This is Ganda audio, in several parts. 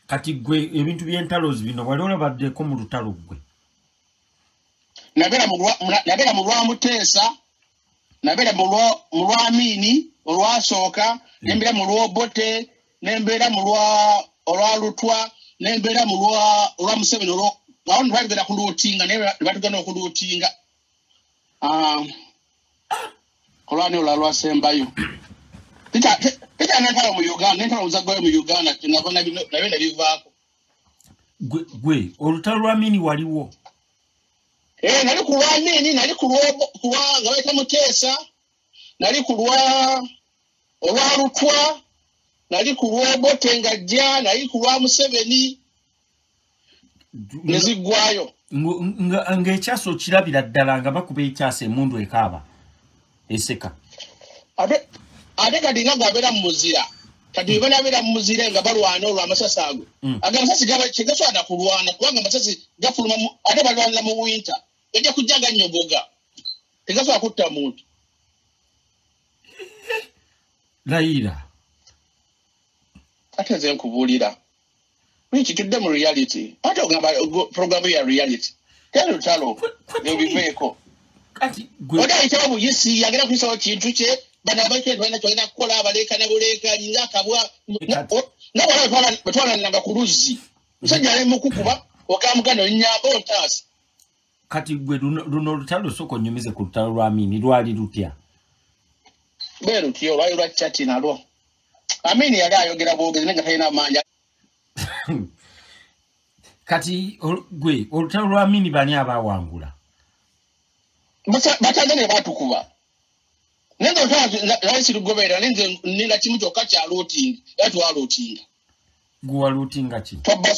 Kati gwe ebintu by'entalo bino wali olabaddeko mu lutalo gwe. Nabera mu lwa Muteesa, nabera mu lwa Amini, olwasooka, nembera mu lw'Obote, nembera mu olwa Lutwa, nembera mu lwa Museveni awo nibagenda kuluutinga naye batugenda okuluutinga. Olwani olwasembayo. Tita nentalo mu Uganda, nentalo zagwayo mu Uganda, nabona nabyo bivaako. Gwe olutalo lwa Amini waliwo? Nali ku lwa Amini, nali ku lwa nga bayita Muteesa, nali ku olwa Lutwa, nali ku lw'Obote ng'ajja, nali ku lwa Museveni neziggwayo. Ng'ekyaso kirabira ddala nga bakuba ekyasa emundu ekaaba eseka. Ate kati nga gwabeera mu muzira. Kati banabeera mu muzira nga balwana olwo amasasi ago. Aga amasasi tegasobola kulwana kubanga amasasi gafuluma ate balwanira mu winter. Ejja kujja gannyogoga. Tegasobola kutta muntu. Layira. Ate nze nkubuulira. Richie tudde mu reality. Ate ogamba programu ya reality. Tell Lutalo. Ebiveeko. Kati gwe. Oda itawa buyisi yagera kuyisawo kintu kye. Bana bake twalina twalina kukola abaleka n'abuleeka linga akabwa. N'abala batwala ku luzzi. Musajja ali mu kukuba okamugano nnyamba ontaasi. Kati gwe luno Lutalo soko nyumize ku Lutalo lwa Amini lwali lutya. Bwe lutyo lwali lwa chati nalwo. Amini yali ayogera bwogezi nenga talina amanja. Kati gwe olutalo lwa Amini bani abawangula? Batagane batukuba. Nenga lwali lugobera nenze nina kimu kyokka kya looting. Yatwa looting. Guwa looting ki? Twabba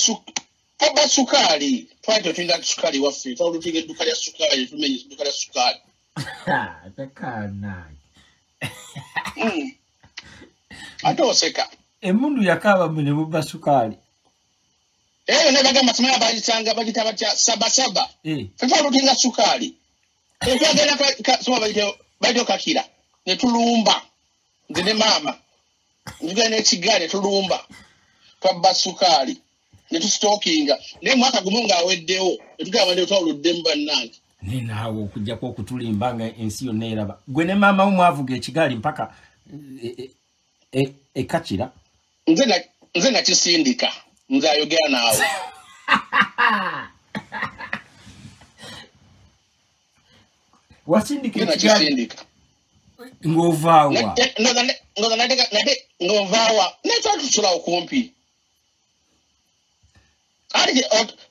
Sukali. Twali totinda Sukali waffe. Twali looting edduka lya Sukali. Tumenye edduka lya Sukali. Takana. Ate oseka. Emundu yakaba mune mubba Sukali. Nagamba simanya bayitanga bagita batya sabasaba. Twali lootinga Sukali. Twagenda soma bayita kakira. Ne tulumba. Nze ne maama. Nzigala n'ekigaali tulumba. Twabba Sukali. Ne tusitookinga. Naye mwaka gumu ng'aweddewo. Ne tugamba ne twawuluddemu bannange. Nenaawo okujjako okutulimba nga ensi yonna eraba. Gwe ne maama wo mwavuga ekigaali mpaka ekakira. Nze nakisindika. Nze ayogera naawe. Wasindika ekigaali ng'ovaawa. Ng'ovaawa. Netwatusula okumpi.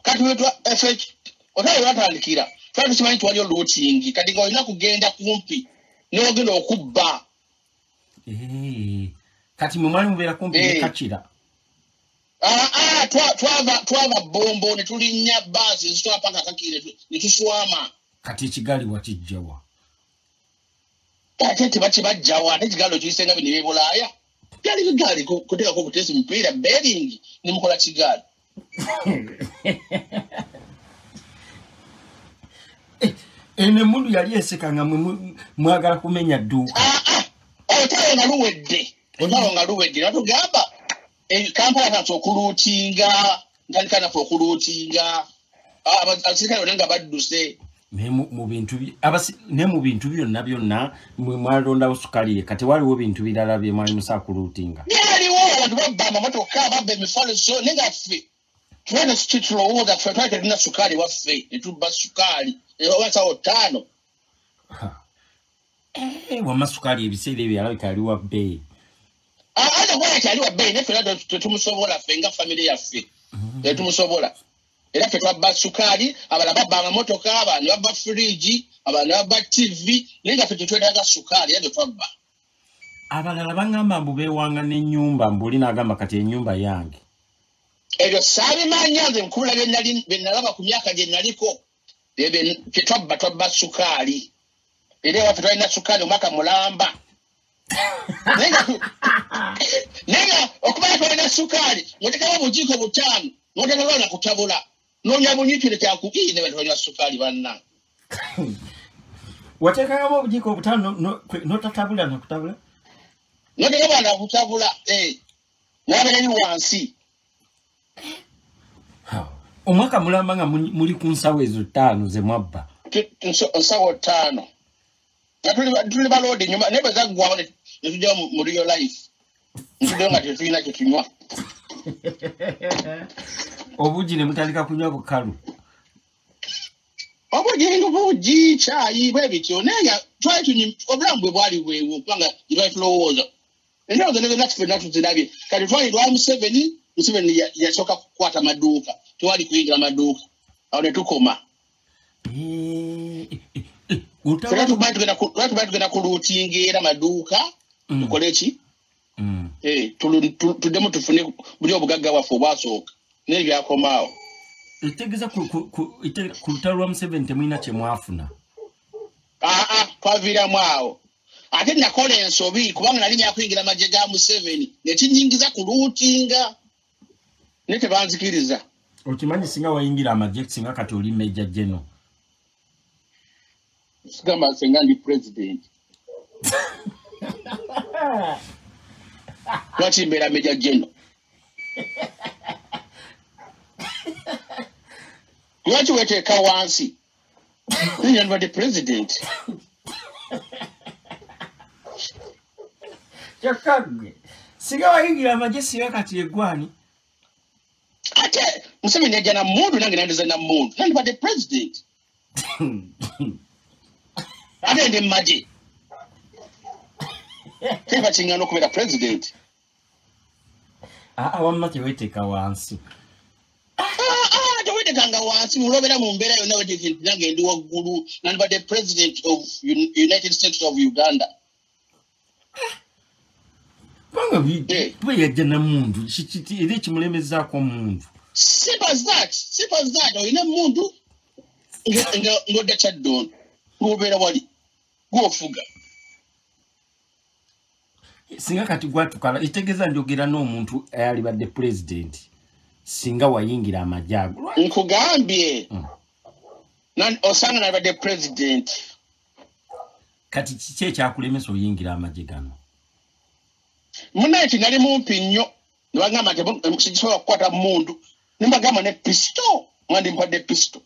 Kati otali watandikira. Twali tukimanyi nti waliyo looting. Kati ng'olina kugenda kumpi. N'ogenda okubba. Kati mwe mwali mubeera kumpi nekakira. Twava Bombo ne tulinnya bbaasi ezitwala paka Kakire ne tuswama. Kati ekigaali wakijjawa? Ate tebakibajjawa ate ekigaali okiyisenga bino eby'Ebulaaya. Byali bigaali kuteekako obuteesi mupiira beeringi ne mukola kigaali. Eno emundu yali eseka nga mwagala kumenya dduuka. Olutalo nga luwedde. Natugamba Kampala nafe okuluutinga. Ntandika nafe okuluutinga. Abasirikale bonna nga badduse. Ne mu bintu byonna mwalondawo Sukali kati waliwo bintu birala bye mwali musaa kuluutinga. Byaliwo abantu babba amamotoka babba emifaliso naye nga ffe tulina tulowooza ffe twali tulina Sukali waffe ne tubba Sukali ewasawo 5. Wamma Sukali ebiseera ebyo yalabika yali wa bbeeyi. Ate gwali kyali wa bbeeyi naye ffenna tetumusobola ffe nga famire yaffe tetumusobola. Era ffe twabba Sukali abalala babba amamotoka abantu babba fridge abantu babba TV naye nga ffe tetwetaaga Sukali era twabba. Abalala bangamba mbu beewanga n'ennyumba mbuli n'agamba kati ennyumba yange. Ebyo saabimanya nze nkubula bye nalaba ku myaka gye naliko. Ffe twabba Sukali. Era ewaffe twalina Sukali omwaka mulamba. Naye nga okubala twalina Sukali ng'otekawo obujiiko 5 n'otekako na kutabula. Nonya bunyikire kyakuki ne batwalina Sukali banna. Watekakamu obujiiko 5 n'otatabula na kutabula? N'otekako na kutabula. N'abeera wansi. Omwaka mulamba nga muli ku nsawo ezo 5 ze mwabba. Nsawo 5. Tuli balodi nyuma nebe zaggwawo ne tujja mu real life. Ntudde nga tetulina kye tunywa. Obuji ne mutandika kunywa bukalu. Obuji chai bwebityo naye twali tunywa obulamu bwe bwali bwewo kubanga twali tulowooza. Endowooza nezo naffe natuzirabye. Kati twali lwa Museveni yasooka kukwata amaduuka. Twali kuyingira amaduuka. Awo ne tukoma. Tugenda kuluutingira amaduuka tukole ki? Tuddemu tufune buli obugagga waffe obwasooka naye byakomaawo. Etegeeza ku lutalo lwa Museveni temulina kye mwafuna? Twaviiramu awo. Ate nakola ensobi kubanga nali nyakuyingira amagye ga Museveni nekinyingiza kuluutinga naye tebanzikiriza. Okimanyi singa wayingira amagye singa kati oli Major General. Sigamba senga ndi president. Lwaki mbeera Major General? Lwaki weteeka wansi? Ninja ndibadde president. Kyokka singa wayingira amagye singa kati eggwani. Ate Museveni yajja na mmundu nange nandiza na mmundu nandibadde president. Ate ndi mmagye. Teba kingana okubeera president. Wamma teweteeka wansi. Teweteekanga wansi mulobera mu mbeera yonna weteeka nange ndi waggulu nandibadde president of United States of Uganda. Banga bwe yajja na mmundu era ekimulemezaako mmundu. Simple as that. Oyina mmundu ng'odda kyaddondo ng'obeera wali gw'ofuga. Singa kati gwatukala etegeeza njogera n'omuntu ayalibadde president singa wayingira amagye ago. Nkugambye osanga nalibadde president. Kati kiki ekyakulemesa oyingira amagye gano? Munaye nali mumpi nnyo ne bagamba nti sikisobola kukwata mmundu ne mbagamba ne pisto mwandi mpadde pisto.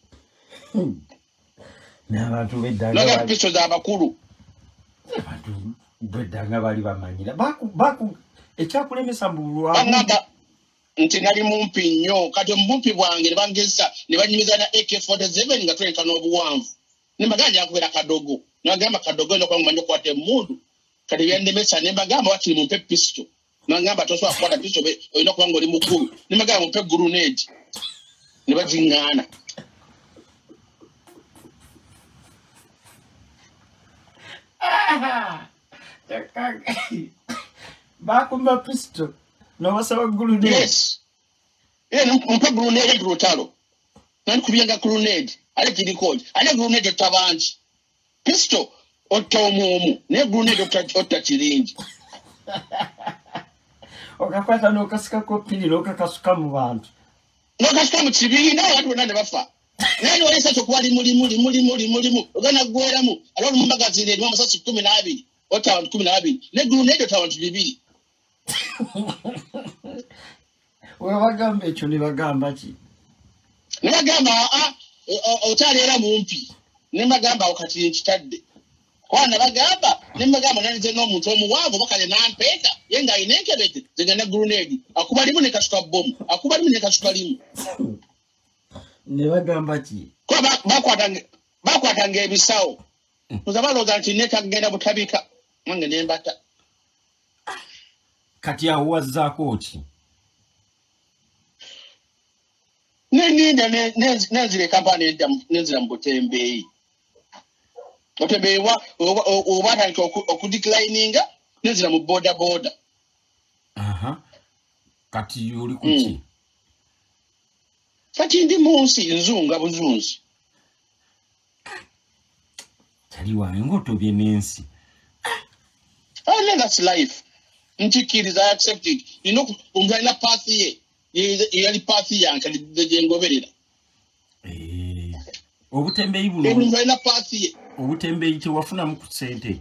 N'abantu beddanga pisto z'abakulu. Abantu beddanga bali bamanyira baku ekyakulemesa bulwa. Bagamba nti nali mumpi nnyo kati omumpi bwange ne bangezesa ne banyumiza na AK-47 nga tuleka n'obuwanvu. Ne mbagamba nja kubeera kadogo. Ne bagamba kadogo ndo kwangu manyi okukwata emmundu. Kati byandemesa ne mbagamba wakiri mumpe pisto. Nangamba tosobola kukwata pisto olina okuba ng'oli mukulu. Ne mbagamba mumpe grenade. Ne baziŋŋaana. Bakumba pisto n'obasaba grenade. Yes. Mumpe grenade Lutalo. Nani kubyanga grenade. Ale kiriko. Ale grenade tabanji. Pisto otta omwomu naye grenade otta kiringi. Okakwata n'okasikako ppini n'okakasuka mu bantu. N'okasuka mu kibiina abantu bonna ne bafa. Naye olesa kyokubali mulimu ogana ggweramu ate olumu magazini erimu amasasi 12 otta abantu 12 ne grenade otta abantu 2. Webagamba ekyo ne bagamba ki? Ne bagamba okyaleera mumpi. Ne bagamba okati nkitadde. Kwana bagamba ne bagamba nanize n'omuntu omuwanvu bakale nampeeka ye nga alina enkebete zigenda grenade akubalimu ne kasuka bomu akubalimu ne kasuka limu. Ne bagamba ki? Kuba bakwatanga ebisawo. Muzabalooza nti netagenda butabika nange ne mbata. Kati awo wazzaako ki? Neninda nenzire kampani nenzira mu Butembeeyi. Butembeeyi obatandika okudeclininga nenzira mu boda. Kati oli kuki? Kati ndi munsi nzunga buzunzi. Tali wange ng'otobye n'ensi. That's life. Nchikiriza I accept it. Omuntu alina pathi ye. Yali pathi yange gyengoberera. Obutembeeyi buno. Omuntu alina pathi ye. Obutembeeyi tewafunamu ku ssente?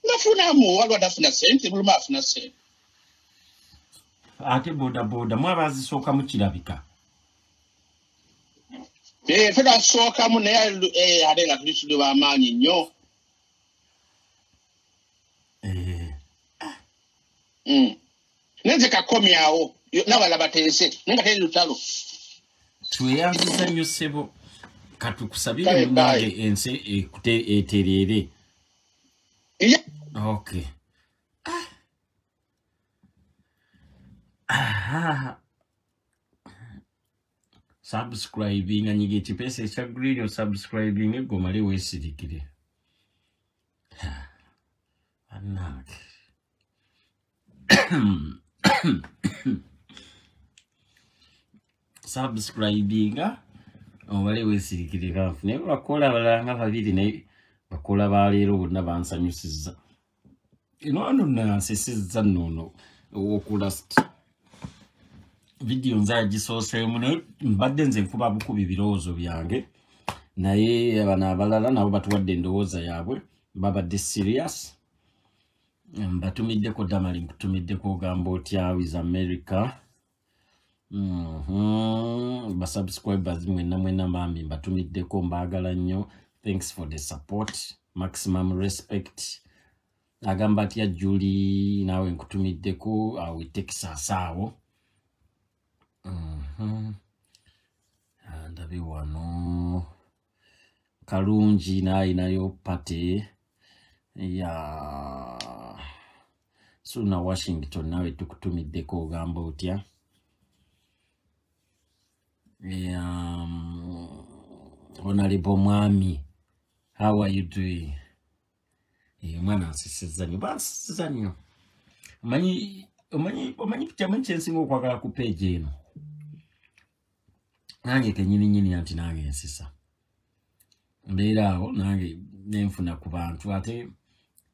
Nafunamu waliwo atafuna ssente buluma afuna ssente. ate boda boda mwabazisoka mukirabika feda soka mu naye ate nga tuli bamaanyi nnyo nenze kakomyawo nabala bateese nenga teri lutalo tweyanziza nnyo ssebo katukusabire munange ensi eterere okay subscribing anyige kipesa ekya green o subscribing egomale weesirikire anake subscribing wale weesirikire kanfu naye bakola balanga babiri naye bakola baleero bonna bansanyusizza ino ano nansesezza nnono okulast video nzagisoseemu naye mbadde nze nkuba bukubi birowoozo byange naye bano abalala nabo batuwadde endowooza yaabwe babadde serious mbatumiddeko damali nkutumiddeko ogamba otya with America basubscribers mwena mami mbatumiddeko mbaagala nnyo thanks for the support maximum respect agamba atya Julie nawe nkutumiddeko awitekisasaawo ndabe wano kalungi nayo pate ya Suna Washington nawe tukutumiddeko ogamba otya Honorable Mwami, how are you doing? Mwana nsisizza nnyo bansisizza nnyo omanyi kyamu kyensinga okwagala ku page eno nange kenyininyini anti nange nsisa mbeera awo nange nenfuna ku bantu ate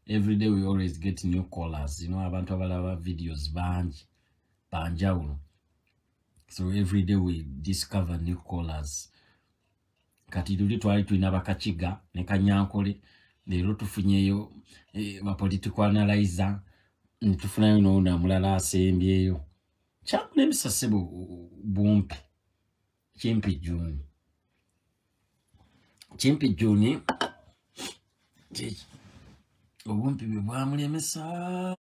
every day we always get new callers abantu abalaba videos banjawulo so every day we discover new callers kati luli twali tulina bakakiga ne kanyankole leero tufunyeyo political analyzer ntufunayo n'ona mulala asembyeyo kyakula emisase bumpi Chimpi Juni obumpi bwe bwamulemesa